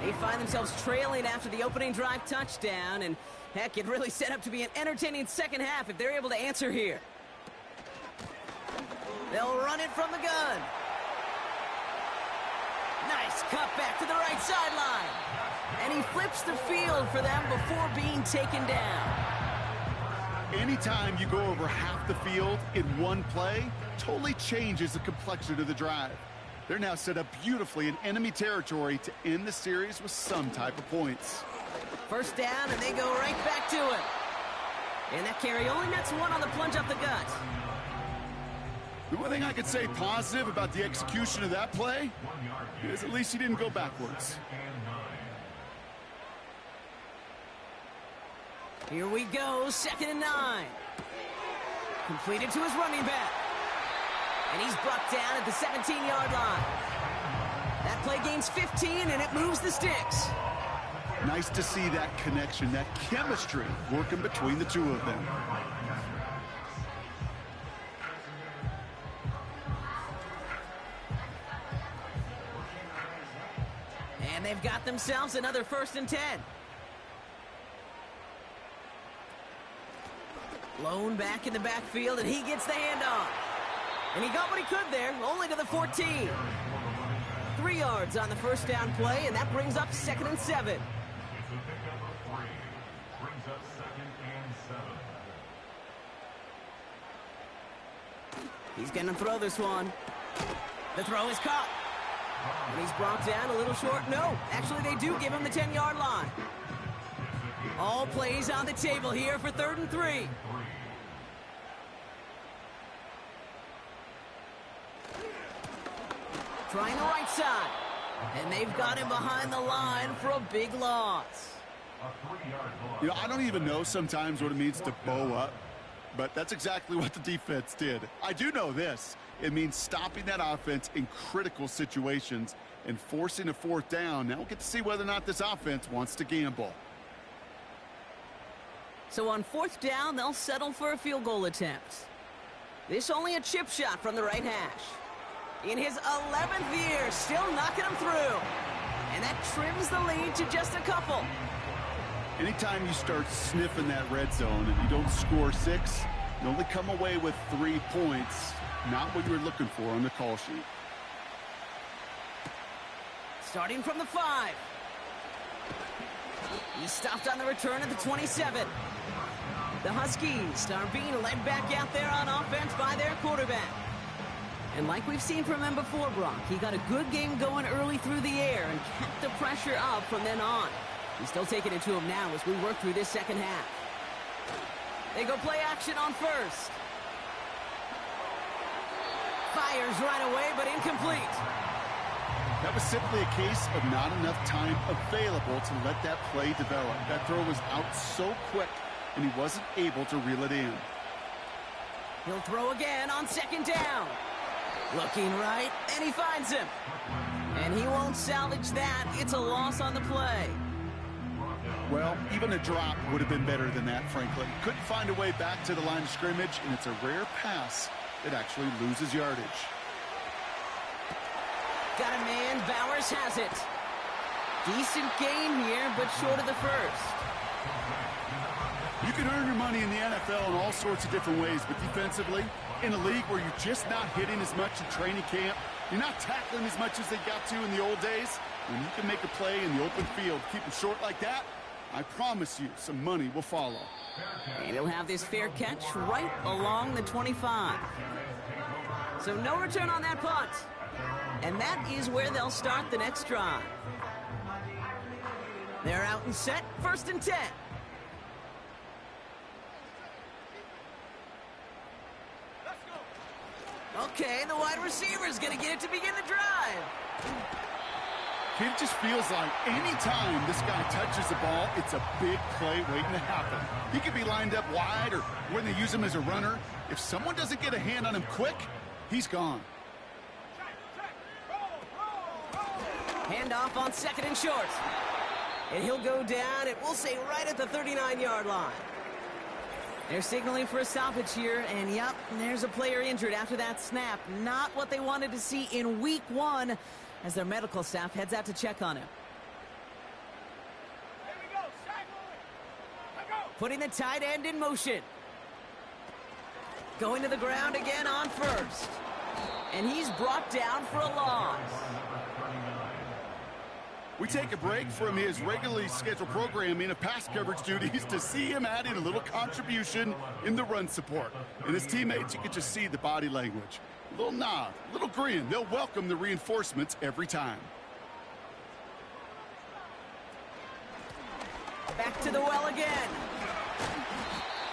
They find themselves trailing after the opening drive touchdown, and heck, it really set up to be an entertaining second half if they're able to answer here. They'll run it from the gun. Nice cut back to the right sideline. And he flips the field for them before being taken down. Anytime you go over half the field in one play, totally changes the complexion of the drive. They're now set up beautifully in enemy territory to end the series with some type of points. 1st down, and they go right back to it. And that carry only nets 1 on the plunge up the gut. The one thing I could say positive about the execution of that play is at least he didn't go backwards. Here we go, 2nd and 9. Completed to his running back. And he's brought down at the 17-yard line. That play gains 15, and it moves the sticks. Nice to see that connection, that chemistry working between the two of them. And they've got themselves another 1st and 10. Blown back in the backfield, and he gets the handoff. And he got what he could there, only to the 14. 3 yards on the 1st down play, and that brings up 2nd and 7. It's a pickup of 3. Brings up 2nd and 7. He's going to throw this one. The throw is caught. And he's brought down a little short. No, actually they do give him the 10-yard line. All plays on the table here for 3rd and 3. Trying the right side. And they've got him behind the line for a big loss. You know, I don't even know sometimes what it means to bow up, but that's exactly what the defense did. I do know this. It means stopping that offense in critical situations and forcing a fourth down. Now we'll get to see whether or not this offense wants to gamble. So on fourth down, they'll settle for a field goal attempt. This only a chip shot from the right hash. In his 11th year, still knocking him through. And that trims the lead to just a couple. Anytime you start sniffing that red zone and you don't score 6, you only come away with 3 points. Not what you were looking for on the call sheet. Starting from the 5. He stopped on the return at the 27. The Huskies are being led back out there on offense by their quarterback. And like we've seen from him before, Brock, he got a good game going early through the air and kept the pressure up from then on. He's still taking it to him now as we work through this second half. They go play action on first. Fires right away, but incomplete. That was simply a case of not enough time available to let that play develop. That throw was out so quick, and he wasn't able to reel it in. He'll throw again on second down. Looking right, and he finds him. And he won't salvage that. It's a loss on the play. Well, even a drop would have been better than that, frankly. Couldn't find a way back to the line of scrimmage, and it's a rare pass that actually loses yardage. Got a man, Bowers has it. Decent gain here, but short of the first. You can earn your money in the NFL in all sorts of different ways, but defensively, in a league where you're just not hitting as much in training camp, you're not tackling as much as they got to in the old days, when you can make a play in the open field, keep it short like that, I promise you some money will follow. And he'll have this fair catch right along the 25. So no return on that punt. And that is where they'll start the next drive. They're out and set, 1st and 10. Okay, the wide receiver's going to get it to begin the drive. It just feels like any time this guy touches the ball, it's a big play waiting to happen. He could be lined up wide or when they use him as a runner. If someone doesn't get a hand on him quick, he's gone. Handoff on 2nd and short. And he'll go down, it will say right at the 39-yard line. They're signaling for a stoppage here, and yep, there's a player injured after that snap. Not what they wanted to see in week 1 as their medical staff heads out to check on him. Putting the tight end in motion. Going to the ground again on first. And he's brought down for a loss. We take a break from his regularly scheduled programming of pass coverage duties to see him add in a little contribution in the run support. And his teammates, you can just see the body language. A little nod, a little grin. They'll welcome the reinforcements every time. Back to the well again.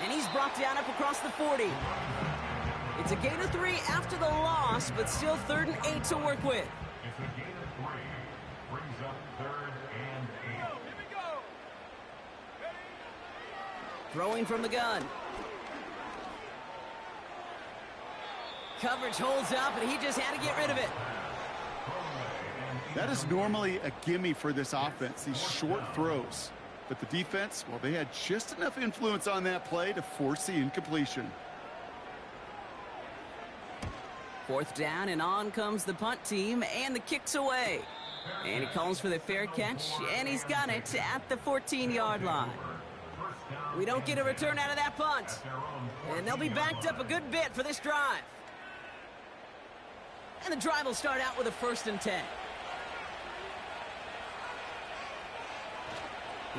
And he's brought down up across the 40. It's a gain of 3 after the loss, but still 3rd and 8 to work with. It's a gain of 3. Brings up 3rd and 8. Throwing from the gun. Coverage holds up, and he just had to get rid of it. That is normally a gimme for this offense, these short throws. But the defense, well, they had just enough influence on that play to force the incompletion. 4th down, and on comes the punt team, and the kick's away. And he calls for the fair catch, and he's got it at the 14-yard line. We don't get a return out of that punt. And they'll be backed up a good bit for this drive. And the drive will start out with a 1st and 10.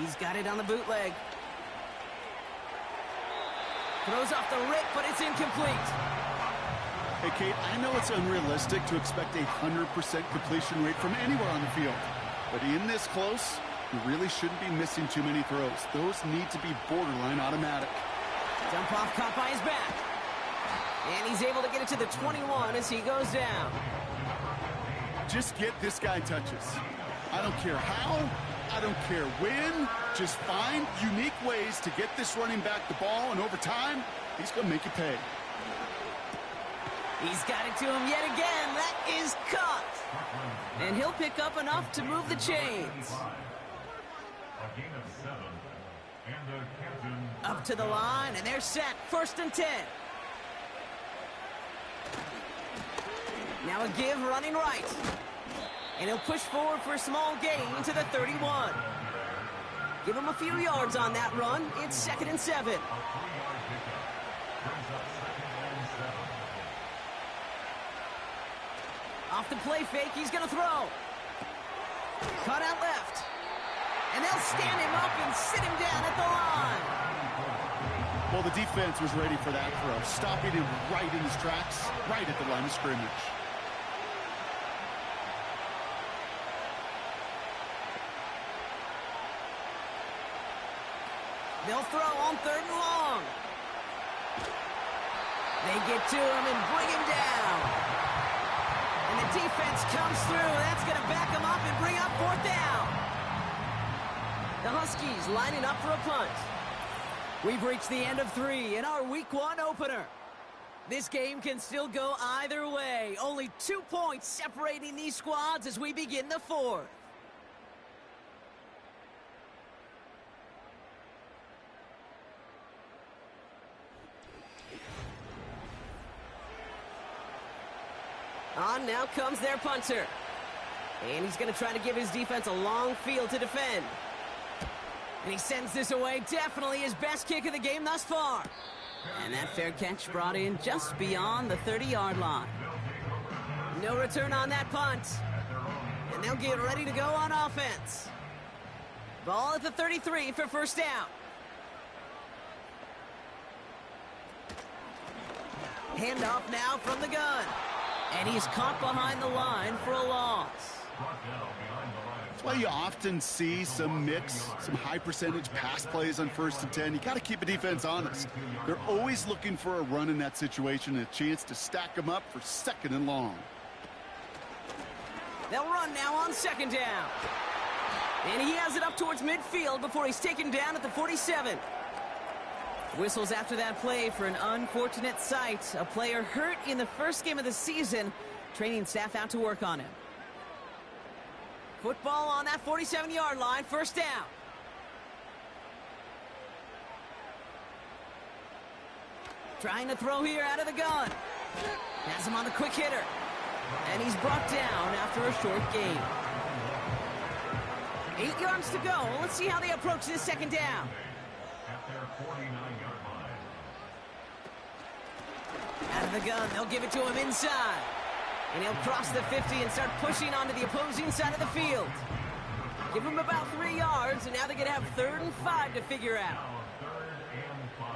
He's got it on the bootleg. Throws off the rip, but it's incomplete. Hey, Kate, I know it's unrealistic to expect a 100% completion rate from anywhere on the field. But in this close, you really shouldn't be missing too many throws. Those need to be borderline automatic. Dump off caught by his back. And he's able to get it to the 21 as he goes down. Just get this guy touches. I don't care how I don't care when, just find unique ways to get this running back the ball, and over time, he's going to make you pay. He's got it to him yet again. That is caught. And he'll pick up enough to move the chains. A gain of 7. And Canton. Up to the line, and they're set. 1st and 10. Now a give running right. And he'll push forward for a small gain to the 31. Give him a few yards on that run. It's 2nd and 7. A 3-yard pickup. Brings up 2nd and 7. Off the play fake, he's going to throw. Cut out left. And they'll stand him up and sit him down at the line. Well, the defense was ready for that throw, stopping him right in his tracks, right at the line of scrimmage. They'll throw on 3rd and long. They get to him and bring him down. And the defense comes through. That's going to back him up and bring up 4th down. The Huskies lining up for a punt. We've reached the end of 3 in our Week 1 opener. This game can still go either way. Only 2 points separating these squads as we begin the 4th. On now comes their punter. And he's going to try to give his defense a long field to defend. And he sends this away. Definitely his best kick of the game thus far. And that fair catch brought in just beyond the 30-yard line. No return on that punt. And they'll get ready to go on offense. Ball at the 33 for 1st down. Handoff now from the gun. And he's caught behind the line for a loss. That's why you often see some mix, some high-percentage pass plays on 1st and 10. You got to keep a defense honest. They're always looking for a run in that situation and a chance to stack them up for 2nd and long. They'll run now on 2nd down. And he has it up towards midfield before he's taken down at the 47. Whistles after that play for an unfortunate sight. A player hurt in the 1st game of the season. Training staff out to work on him. Football on that 47-yard line. 1st down. Trying to throw here out of the gun. Has him on the quick hitter. And he's brought down after a short gain. 8 yards to go. Let's see how they approach this 2nd down. At their 49-yard line. Out of the gun, they'll give it to him inside. And he'll cross the 50 and start pushing onto the opposing side of the field. Give him about 3 yards, and now they're going to have 3rd and 5 to figure out. Now 3rd and 5.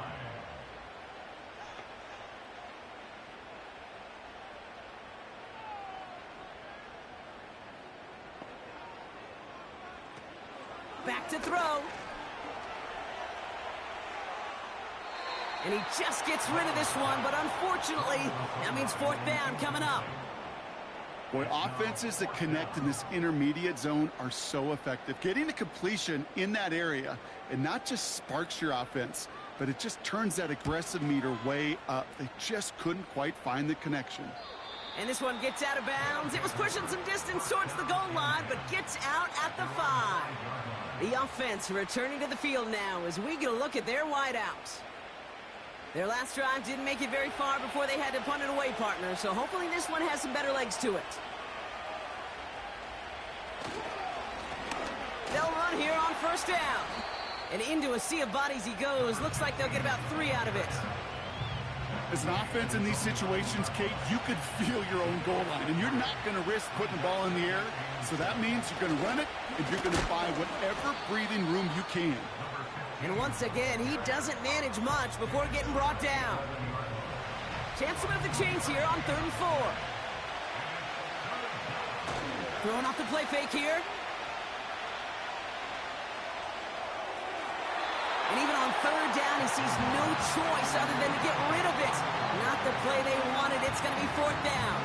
Back to throw. And he just gets rid of this one, but unfortunately, that means 4th down coming up. Boy, offenses that connect in this intermediate zone are so effective. Getting a completion in that area, and not just sparks your offense, but it just turns that aggressive meter way up. They just couldn't quite find the connection. And this one gets out of bounds. It was pushing some distance towards the goal line, but gets out at the 5. The offense returning to the field now as we get a look at their wideouts. Their last drive didn't make it very far before they had to punt it away, partner, so hopefully this one has some better legs to it. They'll run here on 1st down. And into a sea of bodies he goes. Looks like they'll get about 3 out of it. As an offense in these situations, Kate, you could feel your own goal line, and you're not going to risk putting the ball in the air. So that means you're going to run it, and you're going to buy whatever breathing room you can. And once again, he doesn't manage much before getting brought down. Chance to move the chains here on 3rd and 4. Throwing off the play fake here. And even on 3rd down, he sees no choice other than to get rid of it. Not the play they wanted. It's going to be 4th down.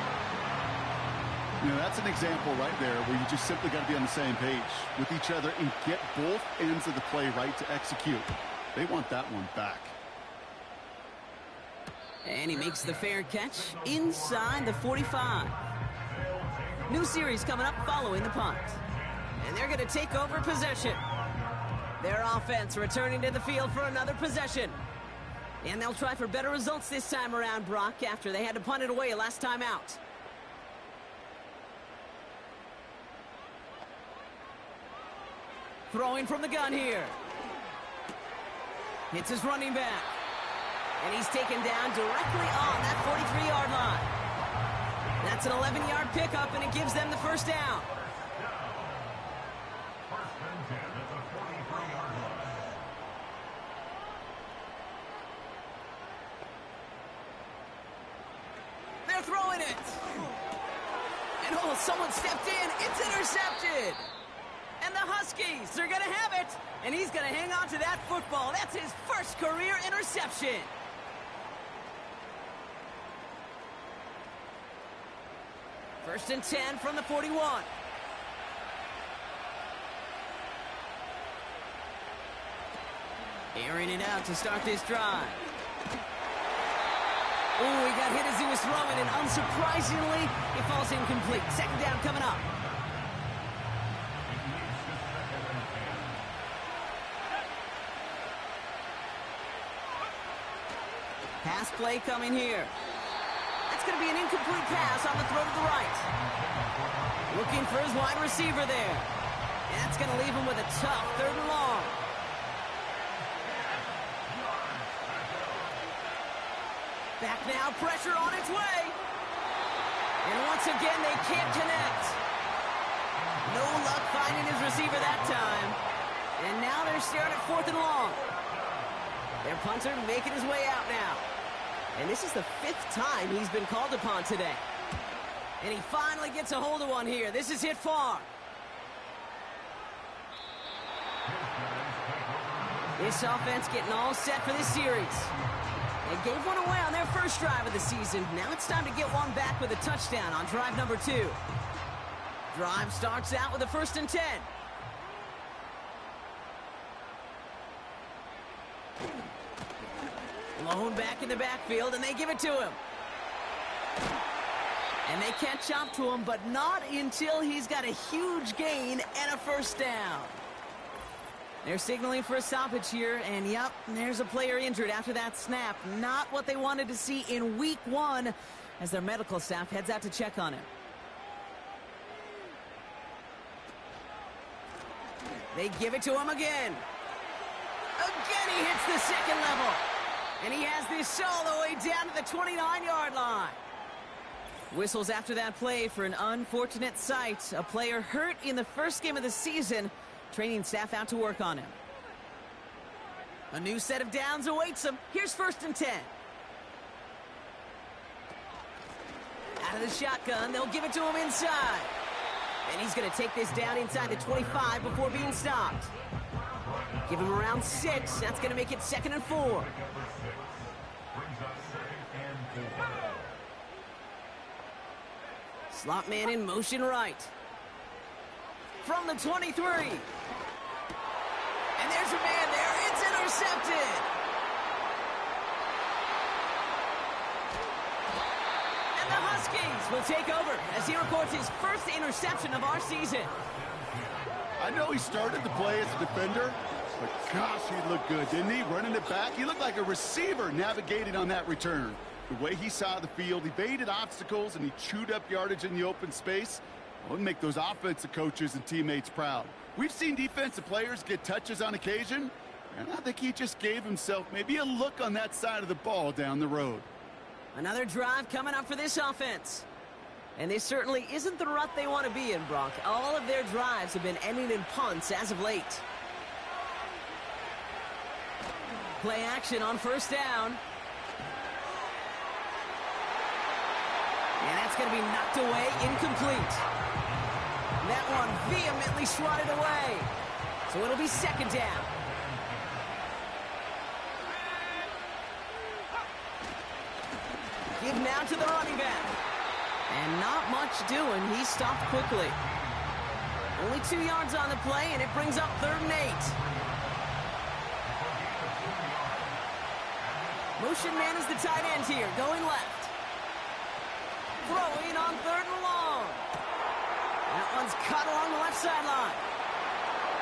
You know, that's an example right there where you just simply got to be on the same page with each other and get both ends of the play right to execute. They want that one back. And he makes the fair catch inside the 45. New series coming up following the punt. And they're going to take over possession. Their offense returning to the field for another possession. And they'll try for better results this time around, Brock, after they had to punt it away last time out. Throwing from the gun here. Hits his running back. And he's taken down directly on that 43-yard line. That's an 11-yard pickup, and it gives them the first down. They're throwing it. And oh, someone stepped in. It's intercepted. And the Huskies, they're going to have it. And he's going to hang on to that football. That's his first career interception. First and 10 from the 41. Airing it out to start this drive. Oh, he got hit as he was throwing, and unsurprisingly, it falls incomplete. Second down coming up. Pass play coming here. That's going to be an incomplete pass on the throw to the right. Looking for his wide receiver there. And that's going to leave him with a tough 3rd and long. Back now, pressure on its way. And once again, they can't connect. No luck finding his receiver that time. And now they're staring at 4th and long. Their punter making his way out now. And this is the 5th time he's been called upon today. And he finally gets a hold of one here. This is hit far. This offense getting all set for this series. They gave one away on their first drive of the season. Now it's time to get one back with a touchdown on drive number 2. Drive starts out with a 1st and 10. Lone back in the backfield, and they give it to him. And they catch up to him, but not until he's got a huge gain and a first down. They're signaling for a stoppage here, and yep, there's a player injured after that snap. Not what they wanted to see in week 1 as their medical staff heads out to check on him. They give it to him again. Again, he hits the second level. And he has this all the way down to the 29-yard line. Whistles after that play for an unfortunate sight. A player hurt in the first game of the season. Training staff out to work on him. A new set of downs awaits him. Here's 1st and 10. Out of the shotgun, they'll give it to him inside. And he's going to take this down inside the 25 before being stopped. Give him around 6. That's going to make it 2nd and 4. Slot man in motion right. From the 23. And there's a man there. It's intercepted. And the Huskies will take over as he records his first interception of our season. I know he started the play as a defender, but gosh, he looked good, didn't he? Running it back, he looked like a receiver navigating on that return. The way he saw the field, evaded obstacles, and he chewed up yardage in the open space. Well, it'll make those offensive coaches and teammates proud. We've seen defensive players get touches on occasion, and I think he just gave himself maybe a look on that side of the ball down the road. Another drive coming up for this offense. And this certainly isn't the rut they want to be in, Brock. All of their drives have been ending in punts as of late. Play action on 1st down. And that's going to be knocked away, incomplete. That one vehemently swatted away. So it'll be 2nd down. Give now to the running back. And not much doing. He stopped quickly. Only 2 yards on the play, and it brings up 3rd and 8. Motion man is the tight end here, going left. Throwing on 3rd and long. That one's cut along the left sideline.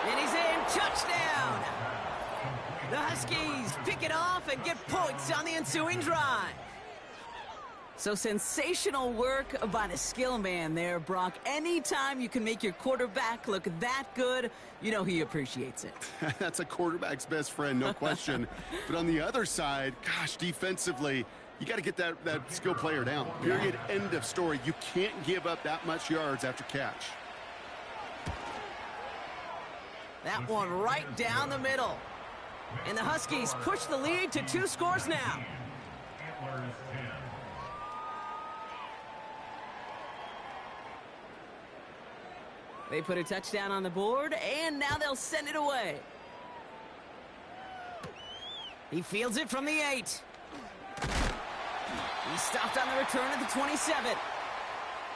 And he's in. Touchdown! The Huskies pick it off and get points on the ensuing drive. So sensational work by the skill man there, Brock. Anytime you can make your quarterback look that good, you know he appreciates it. That's a quarterback's best friend, no question. But on the other side, gosh, defensively, you got to get that skill player down. Period. End of story. You can't give up that much yards after catch. That one right down the middle. And the Huskies push the lead to 2 scores now. They put a touchdown on the board, and now they'll send it away. He fields it from the 8. He stopped on the return at the 27.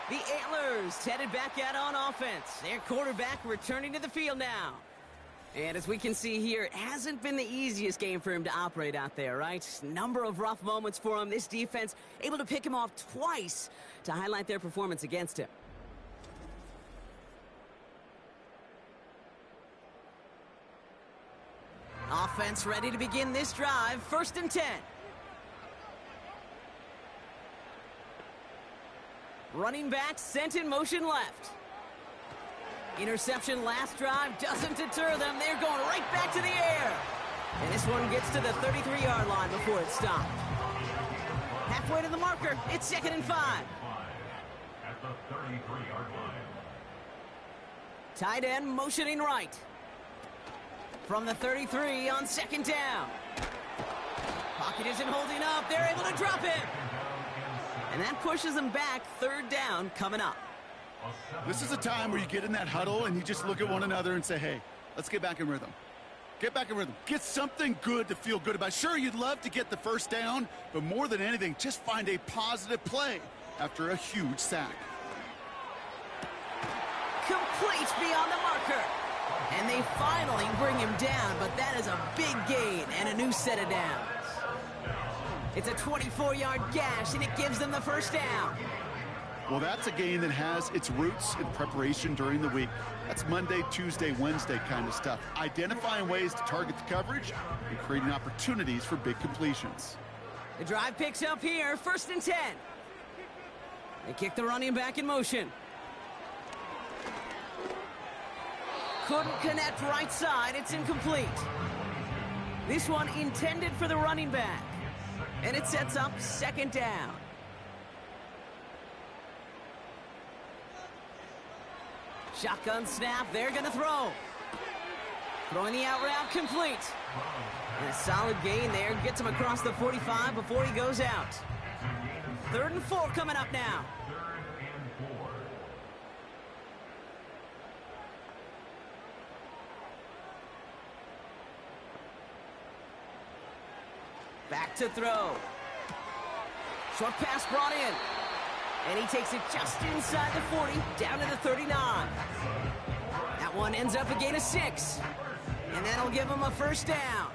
The Antlers headed back out on offense. Their quarterback returning to the field now. And as we can see here, it hasn't been the easiest game for him to operate out there, right? Number of rough moments for him. This defense able to pick him off twice to highlight their performance against him. Offense ready to begin this drive. 1st and 10. Running back sent in motion left. Interception last drive doesn't deter them. They're going right back to the air. And this one gets to the 33-yard line before it stopped. Halfway to the marker. It's 2nd and 5. At the 33-yard line. Tight end motioning right. From the 33 on 2nd down. Pocket isn't holding up. They're able to drop it. And that pushes them back. 3rd down coming up. This is a time where you get in that huddle and you just look at one another and say, hey, let's get back in rhythm. Get back in rhythm. Get something good to feel good about. Sure, you'd love to get the 1st down, but more than anything, just find a positive play after a huge sack. Complete beyond the marker. And they finally bring him down, but that is a big gain and a new set of downs. It's a 24-yard gash, and it gives them the 1st down. Well, that's a gain that has its roots in preparation during the week. That's Monday, Tuesday, Wednesday kind of stuff. Identifying ways to target the coverage and creating opportunities for big completions. The drive picks up here, 1st and 10. They kick the running back in motion. Couldn't connect right side. It's incomplete. This one intended for the running back. And it sets up 2nd down. Shotgun snap. They're going to throw. Throwing the out route complete. And a solid gain there. Gets him across the 45 before he goes out. 3rd and 4 coming up now. Back to throw. Short pass brought in. And he takes it just inside the 40, down to the 39. That one ends up a gain of 6. And that'll give him a 1st down.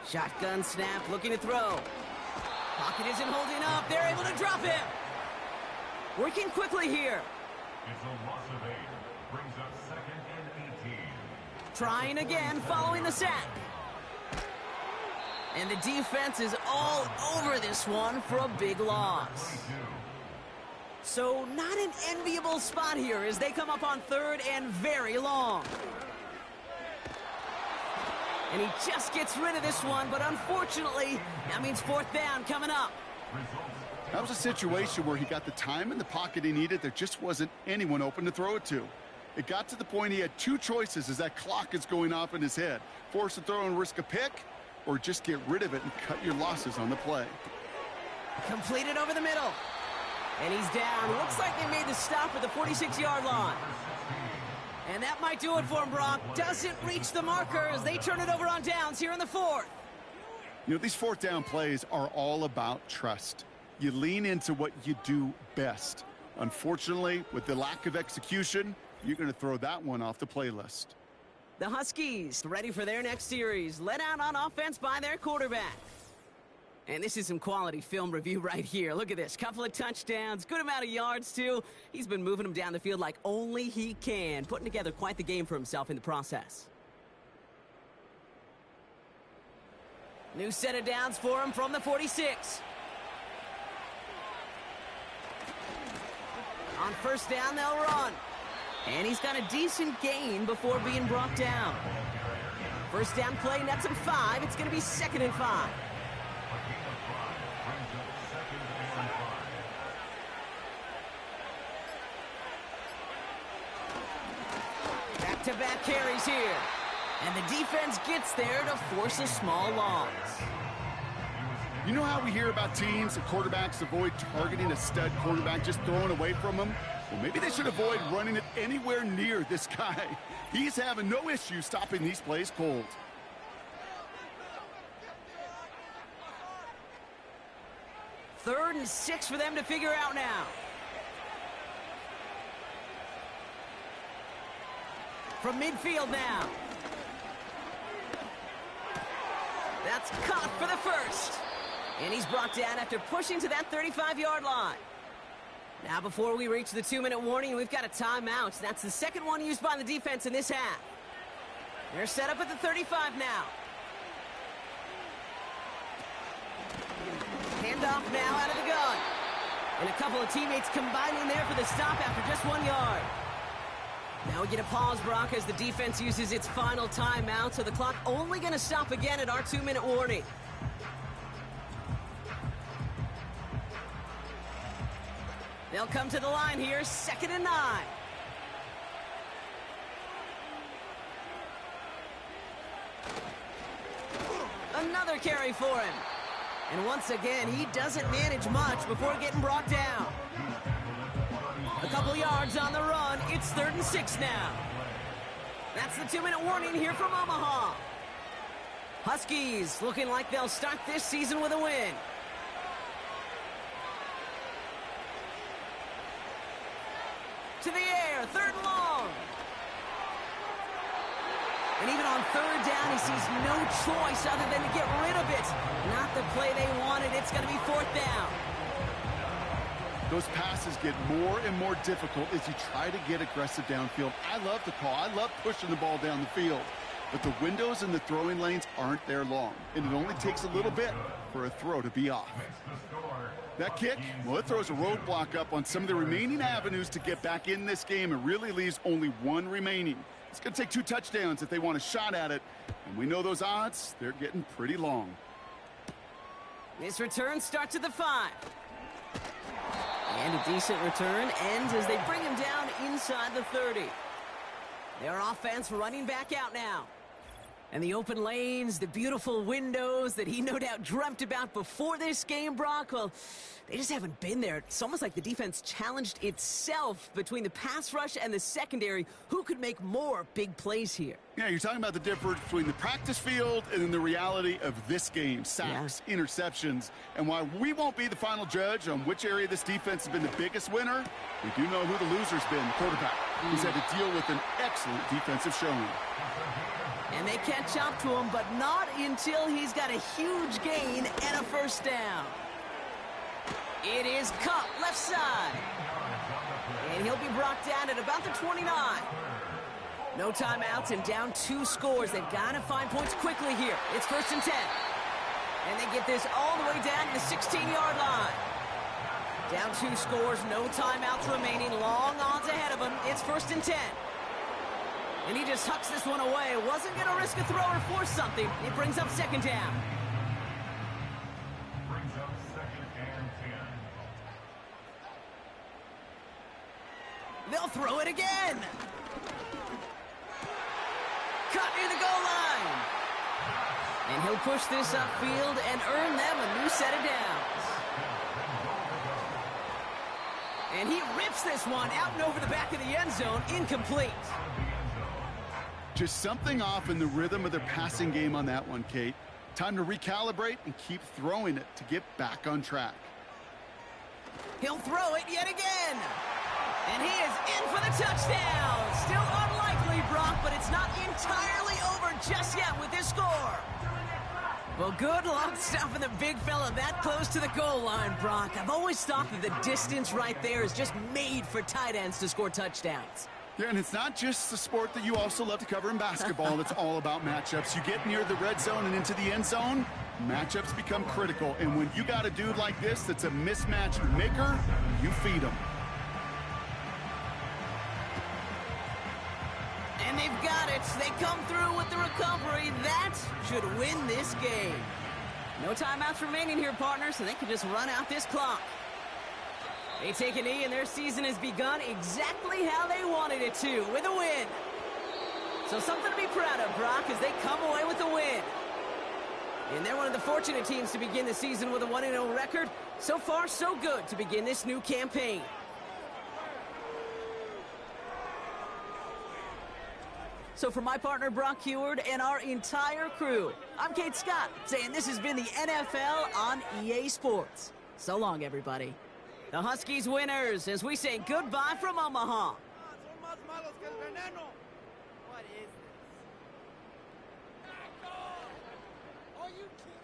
Shotgun snap, looking to throw. Pocket isn't holding up. They're able to drop him. Working quickly here. It's a loss of 8. Brings up 2nd and 18. Trying again following the sack. And the defense is all over this one for a big loss. So not an enviable spot here as they come up on 3rd and very long. And he just gets rid of this one, but unfortunately, that means 4th down coming up. That was a situation where he got the time in the pocket he needed. There just wasn't anyone open to throw it to. It got to the point he had 2 choices as that clock is going off in his head. Force a throw and risk a pick, or just get rid of it and cut your losses on the play. Completed over the middle. And he's down. Looks like they made the stop at the 46-yard line. And that might do it for him, Brock. Doesn't reach the marker as they turn it over on downs here in the fourth. You know, these fourth down plays are all about trust. You lean into what you do best. Unfortunately, with the lack of execution, you're going to throw that one off the playlist. The Huskies ready for their next series, led out on offense by their quarterback. And this is some quality film review right here. Look at this. Couple of touchdowns, good amount of yards, too. He's been moving them down the field like only he can, putting together quite the game for himself in the process. New set of downs for him from the 46. On first down, they'll run. And he's got a decent gain before being brought down. First down play nets him 5. It's going to be 2nd and 5. Back-to-back carries here. And the defense gets there to force a small loss. You know how we hear about teams and quarterbacks avoid targeting a stud quarterback, just throwing away from him? Well, maybe they should avoid running it anywhere near this guy. He's having no issue stopping these plays cold. Third and 6 for them to figure out now. From midfield now. That's caught for the first. And he's brought down after pushing to that 35-yard line. Now before we reach the 2-minute warning, we've got a timeout. That's the second one used by the defense in this half. They're set up at the 35 now. Handoff now out of the gun. And a couple of teammates combining there for the stop after just 1 yard. Now we get a pause, Brock, as the defense uses its final timeout, so the clock only going to stop again at our 2-minute warning. They'll come to the line here, 2nd and 9. Another carry for him. And once again, he doesn't manage much before getting brought down. A couple yards on the run. It's 3rd and 6 now. That's the 2-minute warning here from Omaha. Huskies looking like they'll start this season with a win. To the air, 3rd and long. And even on 3rd down, he sees no choice other than to get rid of it. Not the play they wanted. It's going to be 4th down. Those passes get more and more difficult as you try to get aggressive downfield. I love the call. I love pushing the ball down the field. But the windows in the throwing lanes aren't there long. And it only takes a little bit for a throw to be off. That kick, well, it throws a roadblock up on some of the remaining avenues to get back in this game and really leaves only one remaining. It's going to take 2 touchdowns if they want a shot at it. And we know those odds, they're getting pretty long. This return starts at the 5. And a decent return ends as they bring him down inside the 30. Their offense running back out now. And the open lanes, the beautiful windows that he no doubt dreamt about before this game, Brock, well, they just haven't been there. It's almost like the defense challenged itself between the pass rush and the secondary. Who could make more big plays here? Yeah, you're talking about the difference between the practice field and then the reality of this game. Sacks, interceptions. And while we won't be the final judge on which area this defense has been the biggest winner, we do know who the loser's been, the quarterback. He's had to deal with an excellent defensive showing. And they catch up to him, but not until he's got a huge gain and a first down. It is Cup, left side. And he'll be brought down at about the 29. No timeouts and down 2 scores. They've got to find points quickly here. It's 1st and 10. And they get this all the way down to the 16-yard line. Down 2 scores, no timeouts remaining. Long odds ahead of him. It's 1st and 10. And he just hucks this one away. Wasn't going to risk a throw or force something. It brings up 2nd down. Brings up 2nd and 10. They'll throw it again. Cut near the goal line. And he'll push this upfield and earn them a new set of downs. And he rips this one out and over the back of the end zone, incomplete. Just something off in the rhythm of their passing game on that one, Kate. Time to recalibrate and keep throwing it to get back on track. He'll throw it yet again. And he is in for the touchdown. Still unlikely, Brock, but it's not entirely over just yet with this score. Well, good luck stopping the big fella that close to the goal line, Brock. I've always thought that the distance right there is just made for tight ends to score touchdowns. Yeah, and it's not just the sport that you also love to cover in basketball that's all about matchups. You get near the red zone and into the end zone, matchups become critical. And when you got a dude like this that's a mismatch maker, you feed him. And they've got it. They come through with the recovery. That should win this game. No timeouts remaining here, partner, so they can just run out this clock. They take a knee, and their season has begun exactly how they wanted it to, with a win. So something to be proud of, Brock, as they come away with a win. And they're one of the fortunate teams to begin the season with a 1-0 record. So far, so good to begin this new campaign. So for my partner, Brock Heward, and our entire crew, I'm Kate Scott, saying this has been the NFL on EA Sports. So long, everybody. The Huskies winners as we say goodbye from Omaha. What is this? Oh, you kidding?